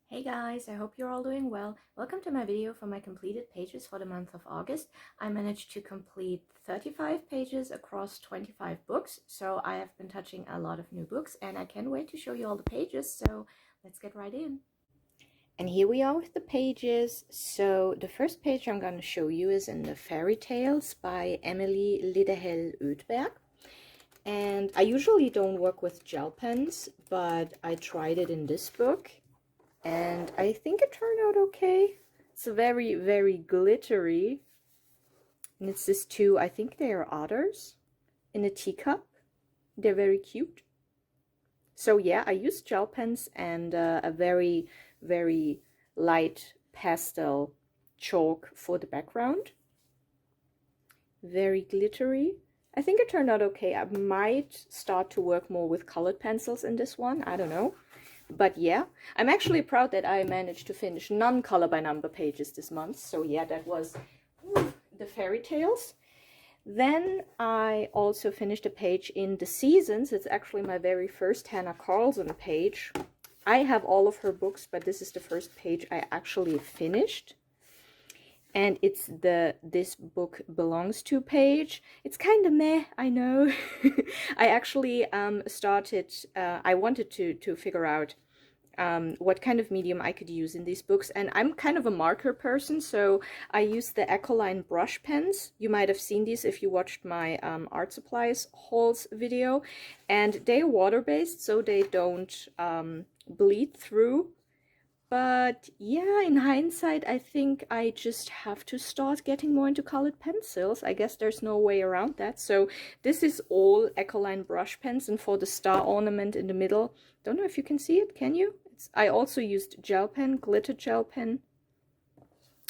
Hey guys, I hope you're all doing well. Welcome to my video for my completed pages for the month of August. I managed to complete 35 pages across 25 books, so I have been touching a lot of new books and I can't wait to show you all the pages, so let's get right in. And here we are with the pages. So the first page I'm going to show you is in the Fairy Tales by Emily Lidehel-Oudberg. And I usually don't work with gel pens, but I tried it in this book. And I think it turned out okay. It's very, very glittery. And it's this two, I think they are otters in a teacup. They're very cute. So yeah, I used gel pens and a very, very light pastel chalk for the background. Very glittery. I think it turned out okay. I might start to work more with colored pencils in this one. I don't know. But yeah, I'm actually proud that I managed to finish non-color by number pages this month. So yeah, that was the Fairy Tales. Then I also finished a page in The Seasons. It's actually my very first Hannah Carlson page. I have all of her books, but this is the first page I actually finished. And it's the This Book Belongs To page. It's kind of meh, I know. I actually I wanted to figure out what kind of medium I could use in these books. And I'm kind of a marker person, so I use the Ecoline brush pens. You might have seen these if you watched my art supplies hauls video. And they're water-based, so they don't bleed through. But yeah, in hindsight, I think I just have to start getting more into colored pencils. I guess there's no way around that. So this is all Ecoline brush pens, and for the star ornament in the middle, don't know if you can see it, can you? I also used gel pen, glitter gel pen.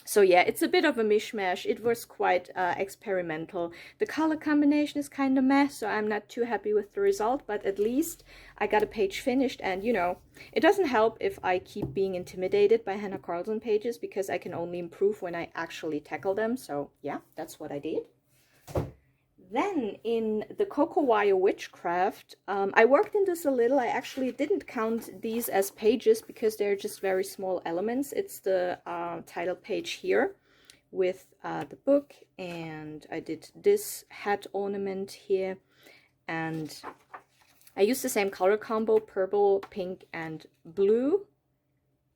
So yeah, it's a bit of a mishmash. It was quite experimental. The color combination is kind of meh, so I'm not too happy with the result, but at least I got a page finished. And you know, it doesn't help if I keep being intimidated by Hannah Carlson pages, because I can only improve when I actually tackle them. So yeah, that's what I did. Then in the Cocoa Wire Witchcraft, I worked in this a little. I actually didn't count these as pages because they're just very small elements. It's the title page here with the book, and I did this hat ornament here, and I used the same color combo, purple, pink, and blue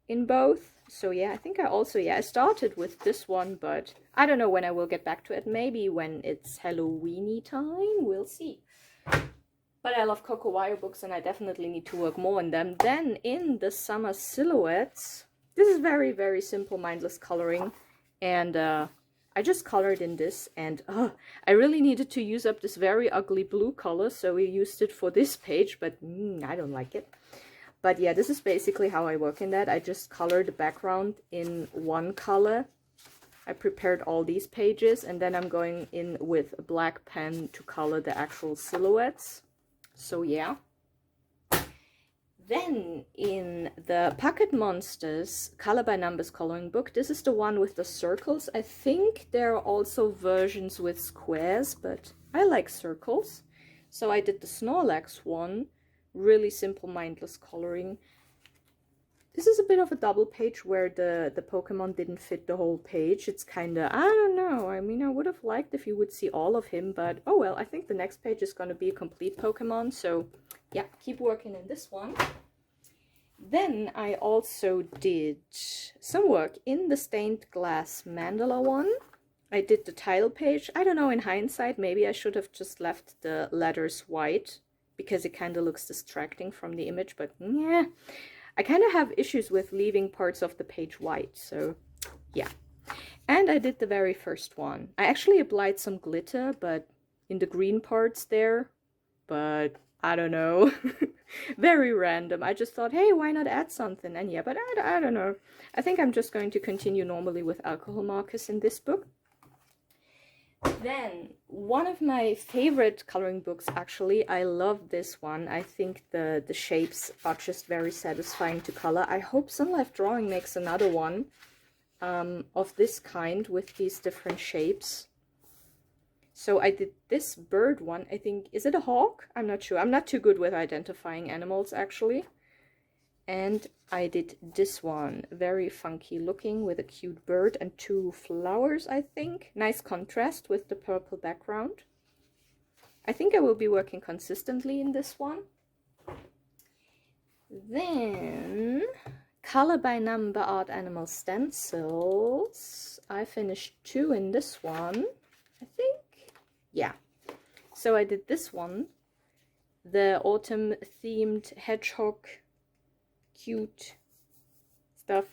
in both. So yeah, I think I started with this one, but I don't know when I will get back to it. Maybe when it's Halloweeny time, we'll see. But I love Cocoa Wire books, and I definitely need to work more on them. Then in the Summer Silhouettes, this is very, very simple, mindless coloring. And I just colored in this, and I really needed to use up this very ugly blue color, so we used it for this page, but I don't like it. But yeah, this is basically how I work in that. I just color the background in one color. I prepared all these pages, and then I'm going in with a black pen to color the actual silhouettes. So yeah. Then in the Pocket Monsters Color by Numbers coloring book, this is the one with the circles. I think there are also versions with squares, but I like circles. So I did the Snorlax one. Really simple, mindless coloring. This is a bit of a double page where the Pokemon didn't fit the whole page. It's kind of, I don't know. I mean, I would have liked if you would see all of him, but oh well. I think the next page is going to be a complete Pokemon. So yeah, keep working in this one. Then I also did some work in the stained glass mandala one. I did the title page. I don't know, in hindsight, maybe I should have just left the letters white, because it kind of looks distracting from the image, but yeah, I kind of have issues with leaving parts of the page white, so yeah. And I did the very first one. I actually applied some glitter, but in the green parts there, but I don't know. Very random. I just thought, hey, why not add something? And yeah, but I don't know. I think I'm just going to continue normally with alcohol markers in this book. Then, one of my favorite coloring books, actually, I love this one. I think the shapes are just very satisfying to color. I hope Sun Life Drawing makes another one of this kind with these different shapes. So I did this bird one, I think. Is it a hawk? I'm not sure. I'm not too good with identifying animals, actually. And I did this one, very funky looking with a cute bird and 2 flowers, I think. Nice contrast with the purple background. I think I will be working consistently in this one. Then color by number art animal stencils. I finished 2 in this one, I think. Yeah. So I did this one, the autumn themed hedgehog, cute stuff.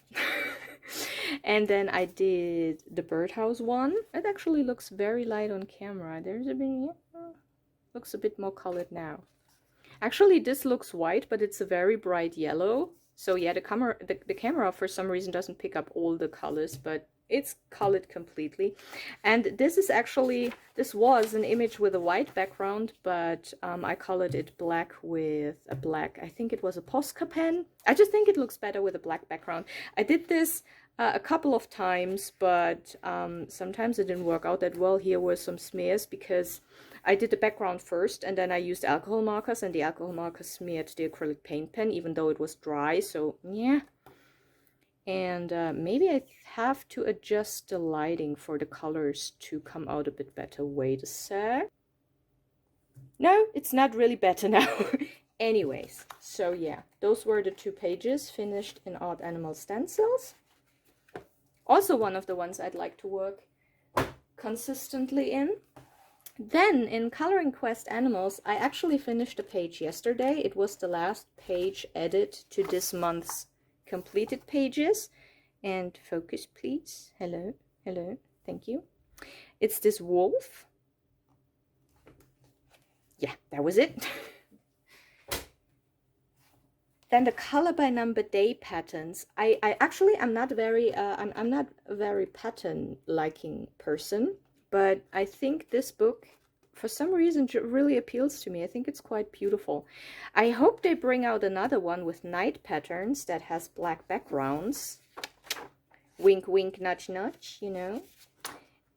And then I did the birdhouse one. It actually looks very light on camera. There's a bit, looks a bit more colored now. Actually, this looks white, but it's a very bright yellow. So yeah, the camera for some reason doesn't pick up all the colors, but it's colored completely. And this is actually, this was an image with a white background, but I colored it black with a black, I think it was a Posca pen. I just think it looks better with a black background. I did this a couple of times, but sometimes it didn't work out that well. Here were some smears because I did the background first and then I used alcohol markers, and the alcohol markers smeared the acrylic paint pen even though it was dry, so yeah. And maybe I have to adjust the lighting for the colors to come out a bit better. Wait a sec. No, it's not really better now. Anyways, so yeah, those were the 2 pages finished in Art Animal Stencils. Also one of the ones I'd like to work consistently in. Then in Coloring Quest Animals, I actually finished a page yesterday. It was the last page added to this month's completed pages. And focus, please. Hello, hello, thank you. It's this wolf. Yeah, that was it. Then the color by number day patterns. I'm not a very pattern liking person, but I think this book for some reason really appeals to me. I think it's quite beautiful. I hope they bring out another one with night patterns that has black backgrounds. Wink, wink, nudge, nudge, you know.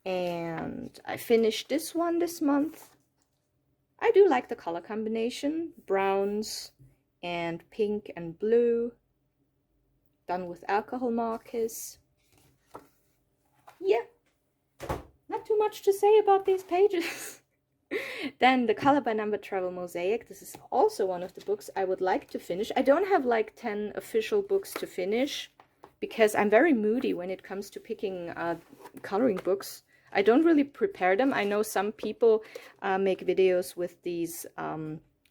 And I finished this one this month. I do like the color combination, browns and pink and blue, done with alcohol markers. Yeah, not too much to say about these pages. Then the color by number travel mosaic. This is also one of the books I would like to finish. I don't have like 10 official books to finish because I'm very moody when it comes to picking coloring books. I don't really prepare them. I know some people make videos with these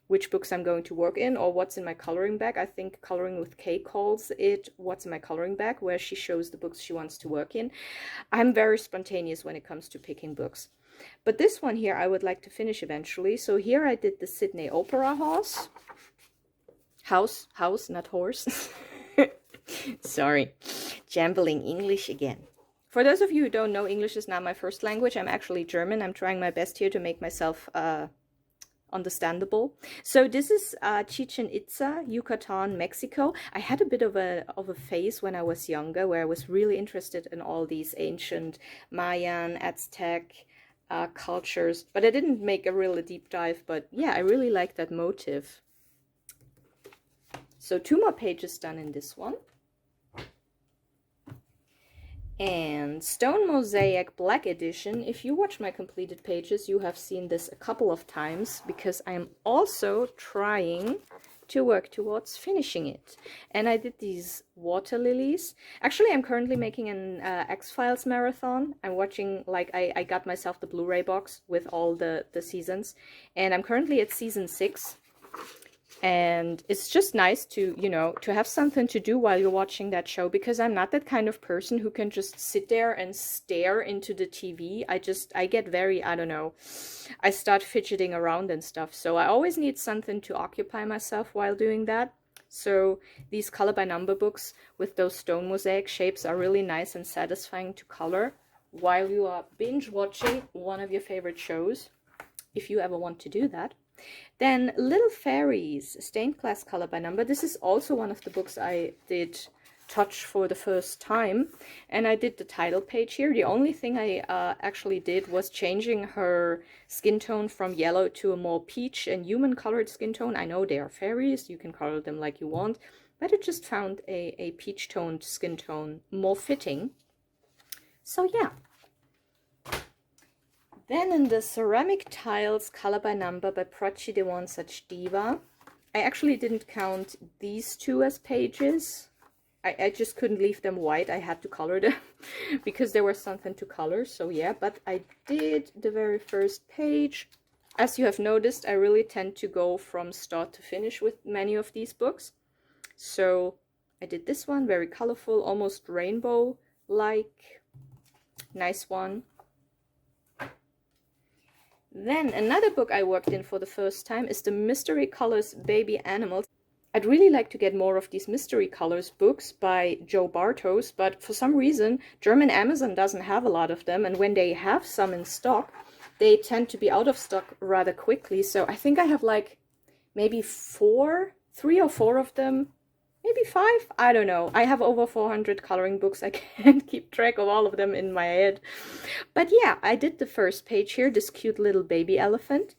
which books I'm going to work in or what's in my coloring bag. I think Coloring with Kay calls it What's in My Coloring Bag, where she shows the books she wants to work in. I'm very spontaneous when it comes to picking books. But this one here I would like to finish eventually. So here I did the Sydney Opera House, not horse. Sorry, jambling English again. For those of you who don't know, English is not my first language. I'm actually German. I'm trying my best here to make myself understandable. So this is Chichen Itza, Yucatan, Mexico. I had a bit of a phase when I was younger where I was really interested in all these ancient Mayan, Aztec cultures, but I didn't make a really deep dive. But yeah, I really like that motive. So 2 more pages done in this one. And Stone Mosaic Black Edition. If you watch my completed pages, you have seen this a couple of times because I am also trying to work towards finishing it. And I did these water lilies. Actually, I'm currently making an X-Files marathon. I'm watching, like, I got myself the Blu-ray box with all the seasons. And I'm currently at season 6. And it's just nice to, you know, to have something to do while you're watching that show, because I'm not that kind of person who can just sit there and stare into the TV. I get very, I don't know, I start fidgeting around and stuff. So I always need something to occupy myself while doing that. So these color by number books with those stone mosaic shapes are really nice and satisfying to color while you are binge watching one of your favorite shows, if you ever want to do that. Then Little Fairies, stained glass color by number. This is also one of the books I did touch for the first time, and I did the title page here. The only thing I actually did was changing her skin tone from yellow to a more peach and human colored skin tone. I know they are fairies, you can color them like you want, but I just found a peach-toned skin tone more fitting. So yeah. Then in the Ceramic Tiles Color by Number by Proci de One Such Diva, I actually didn't count these two as pages. I just couldn't leave them white. I had to color them because there was something to color. So yeah, but I did the very first page. As you have noticed, I really tend to go from start to finish with many of these books. So I did this one, very colorful, almost rainbow-like. Nice one. Then another book I worked in for the first time is the Mystery Colors Baby Animals. I'd really like to get more of these Mystery Colors books by Joe Bartos, but for some reason German Amazon doesn't have a lot of them, and when they have some in stock, they tend to be out of stock rather quickly. So I think I have like maybe 3 or 4 of them. Maybe 5? I don't know. I have over 400 coloring books. I can't keep track of all of them in my head. But yeah, I did the first page here, this cute little baby elephant.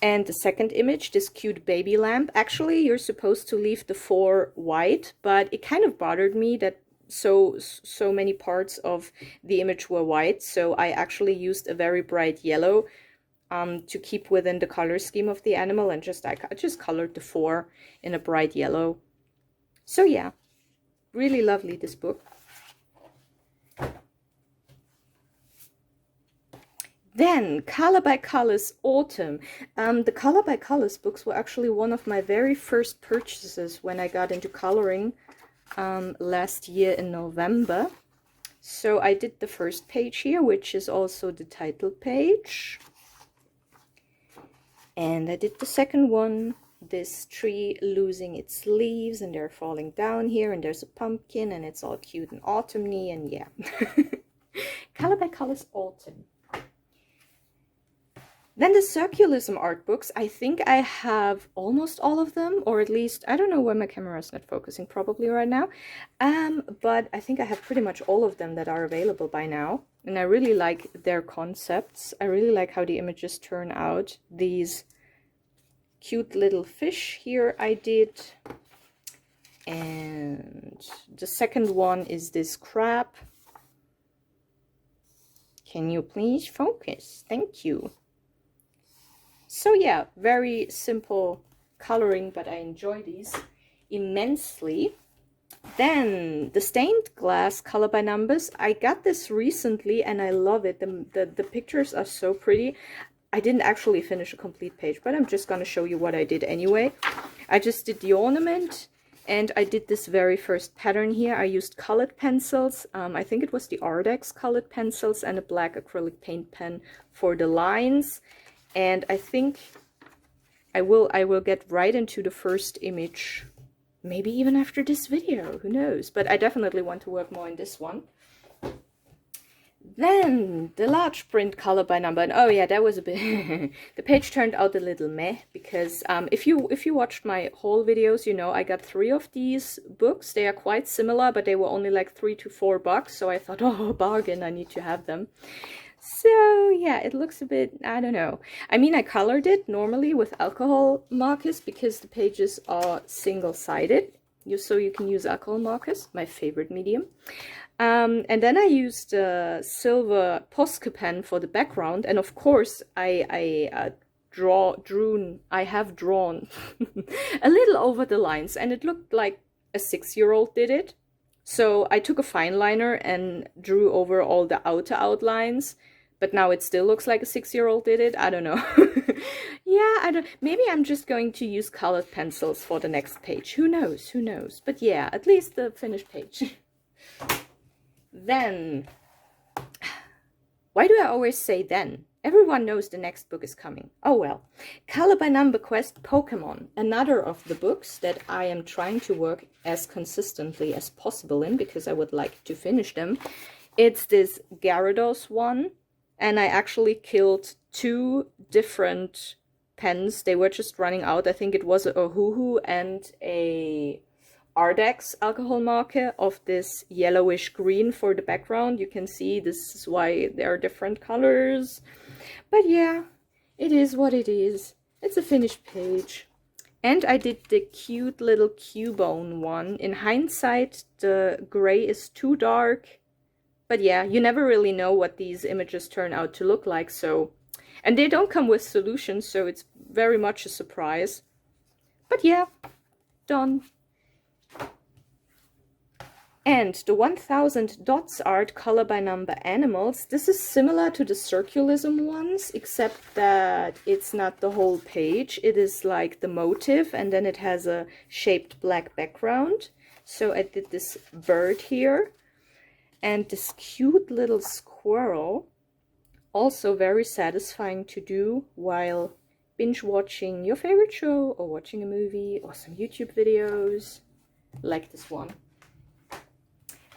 And the second image, this cute baby lamp. Actually, you're supposed to leave the 4 white, but it kind of bothered me that so many parts of the image were white. So I actually used a very bright yellow to keep within the color scheme of the animal, and I just colored the 4 in a bright yellow. So yeah, really lovely, this book. Then Color by Colors Autumn. The Color by Colors books were actually one of my very first purchases when I got into coloring last year in November. So I did the first page here, which is also the title page. And I did the second one, this tree losing its leaves and they're falling down here, and there's a pumpkin and it's all cute and autumny, and yeah. Color by Colors Autumn. Then the Circularism art books, I think I have almost all of them, or at least, I don't know why my camera is not focusing probably right now, but I think I have pretty much all of them that are available by now. And I really like their concepts. I really like how the images turn out. These cute little fish here I did. And the second one is this crab. Can you please focus? Thank you. So yeah, very simple coloring, but I enjoy these immensely. Then the Stained Glass Color by Numbers. I got this recently and I love it. The pictures are so pretty. I didn't actually finish a complete page, but I'm just going to show you what I did anyway. I just did the ornament, and I did this very first pattern here. I used colored pencils. I think it was the Ardex colored pencils and a black acrylic paint pen for the lines. And I think I will get right into the first image, maybe even after this video, who knows. But I definitely want to work more in this one. Then the large print Color by Number, and oh yeah, that was a bit the page turned out a little meh, because if you watched my haul videos, you know I got 3 of these books. They are quite similar, but they were only like $3 to $4, so I thought, oh, bargain, I need to have them. So yeah, it looks a bit, I don't know. I mean, I colored it normally with alcohol markers because the pages are single-sided, so you can use alcohol markers, my favorite medium. And then I used a silver Posca pen for the background, and of course I have drawn a little over the lines, and it looked like a 6-year-old did it. So I took a fine liner and drew over all the outer outlines, but now it still looks like a 6-year-old did it. I don't know. Yeah, maybe I'm just going to use colored pencils for the next page. Who knows? Who knows? But yeah, at least the finished page. Then, why do I always say then? Everyone knows the next book is coming. Oh well. Color by Number Quest Pokemon. Another of the books that I am trying to work as consistently as possible in, because I would like to finish them. It's this Gyarados one. And I actually killed 2 different pens. They were just running out. I think it was a Hoo-Hoo and a Ardex alcohol marker of this yellowish green for the background. You can see this is why there are different colors. But yeah, it is what it is. It's a finished page. And I did the cute little Cubone one. In hindsight, the gray is too dark. But yeah, you never really know what these images turn out to look like, so... And they don't come with solutions, so it's very much a surprise. But yeah, done. And the 1000 dots art color by number animals. This is similar to the Circularism ones, except that it's not the whole page. It is like the motif, and then it has a shaped black background. So I did this bird here. And this cute little squirrel, also very satisfying to do while binge watching your favorite show or watching a movie or some YouTube videos, like this one.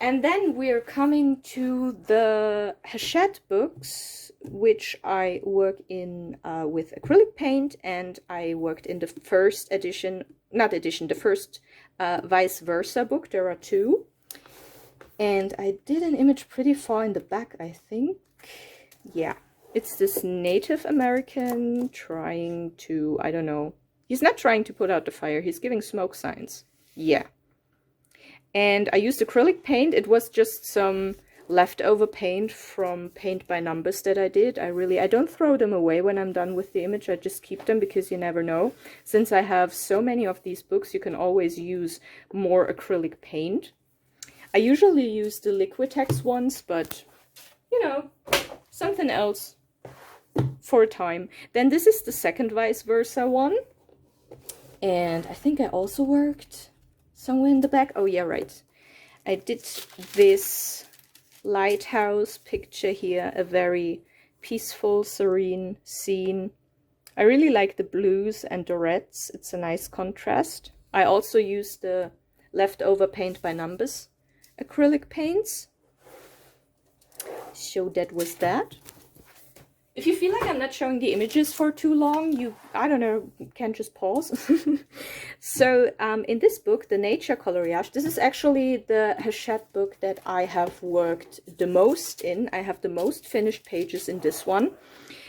And then we're coming to the Hachette books, which I work in with acrylic paint, and I worked in the first edition, the first vice versa book. There are two. And I did an image pretty far in the back, I think. Yeah, it's this Native American trying to, I don't know. He's not trying to put out the fire, he's giving smoke signs. Yeah. And I used acrylic paint. It was just some leftover paint from paint by numbers that I did. I don't throw them away when I'm done with the image. I just keep them because you never know. Since I have so many of these books, you can always use more acrylic paint. I usually use the Liquitex ones, but, you know, something else for a time. Then this is the second vice versa one. And I think I also worked somewhere in the back. Oh, yeah, right. I did this lighthouse picture here, a very peaceful, serene scene. I really like the blues and the reds. It's a nice contrast. I also used the leftover paint by numbers acrylic paints. So that was that. If you feel like I'm not showing the images for too long, you, I don't know, can just pause. So in this book, the Nature Coloriage, this is actually the Hachette book that I have worked the most in. I have the most finished pages in this one.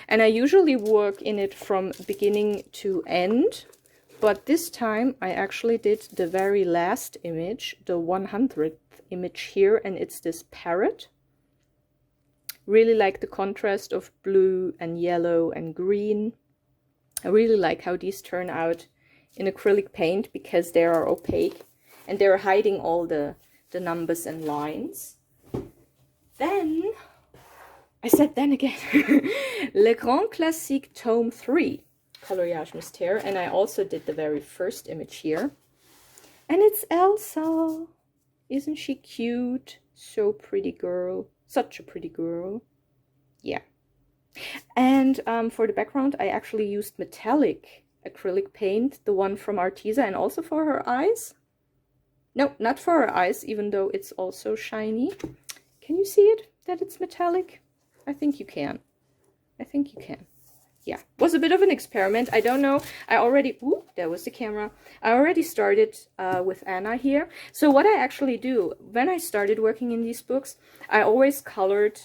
And I usually work in it from beginning to end. But this time I actually did the very last image, the 100th image here, and it's this parrot. Really like the contrast of blue and yellow and green. I really like how these turn out in acrylic paint because they are opaque and they're hiding all the numbers and lines. Then, I said then again, Le Grand Classique Tome 3, Coloriage Mystère, and I also did the very first image here. And it's Elsa. Isn't she cute? So pretty girl. Such a pretty girl. Yeah. And for the background, I actually used metallic acrylic paint, the one from Arteza, and also for her eyes. No, not for her eyes, even though it's also shiny. Can you see it, that it's metallic? I think you can. I think you can. Yeah, was a bit of an experiment. I don't know. I already, ooh, there was the camera. I already started with Anna here. So what I actually do, when I started working in these books, I always colored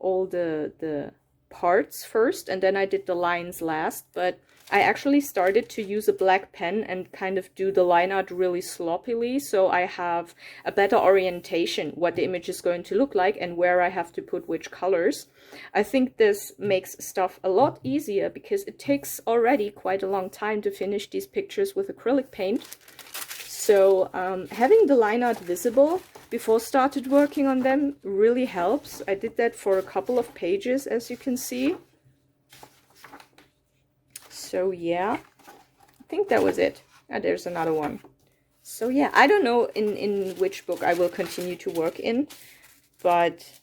all the parts first, and then I did the lines last. But I actually started to use a black pen and kind of do the line art really sloppily, so I have a better orientation what the image is going to look like and where I have to put which colors. I think this makes stuff a lot easier because it takes already quite a long time to finish these pictures with acrylic paint. So having the line art visible before started working on them really helps. I did that for a couple of pages, as you can see. So yeah, I think that was it. Ah, there's another one. So yeah, I don't know in which book I will continue to work in, but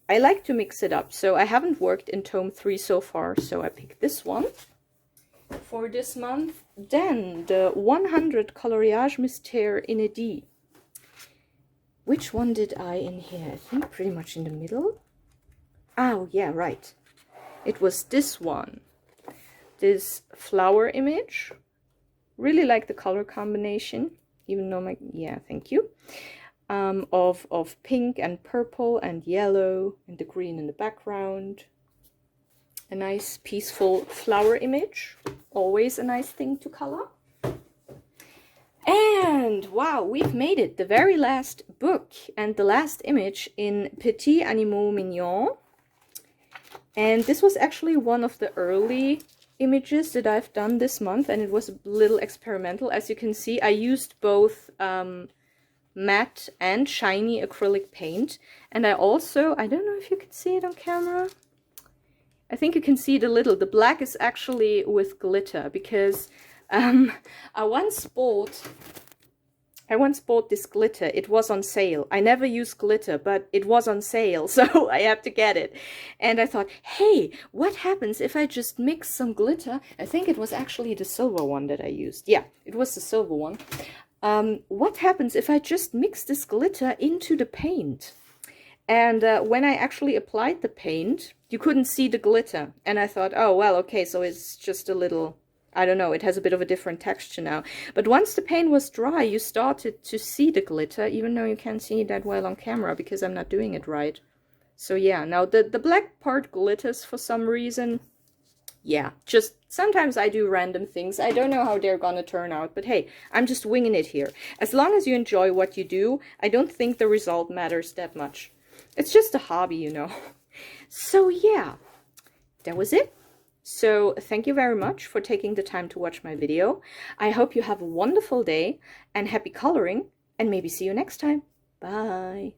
I like to mix it up. So I haven't worked in Tome 3 so far, so I picked this one for this month. Then the 100 Coloriage Mystère Inédit. Which one did I in here? I think pretty much in the middle. Oh yeah, right. It was this one. This flower image. Really like the color combination, even though yeah, thank you. Of pink and purple and yellow and the green in the background. A nice peaceful flower image. Always a nice thing to color. And wow, we've made it. The very last book and the last image in Petit Animaux Mignons. And this was actually one of the early images that I've done this month, and it was a little experimental. As you can see, I used both matte and shiny acrylic paint, and I also, I don't know if you can see it on camera, I think you can see it a little. The black is actually with glitter, because I once bought this glitter. It was on sale. I never use glitter, but it was on sale, so I had to get it. And I thought, hey, what happens if I just mix some glitter? I think it was actually the silver one that I used. Yeah, it was the silver one. What happens if I just mix this glitter into the paint? And when I actually applied the paint, you couldn't see the glitter. And I thought, oh, well, okay, so it's just a little... I don't know, it has a bit of a different texture now. But once the paint was dry, you started to see the glitter, even though you can't see it that well on camera because I'm not doing it right. So yeah, now the black part glitters for some reason. Yeah, just sometimes I do random things. I don't know how they're gonna turn out, but hey, I'm just winging it here. As long as you enjoy what you do, I don't think the result matters that much. It's just a hobby, you know. So yeah, that was it. So thank you very much for taking the time to watch my video. I hope you have a wonderful day and happy coloring, and maybe see you next time. Bye.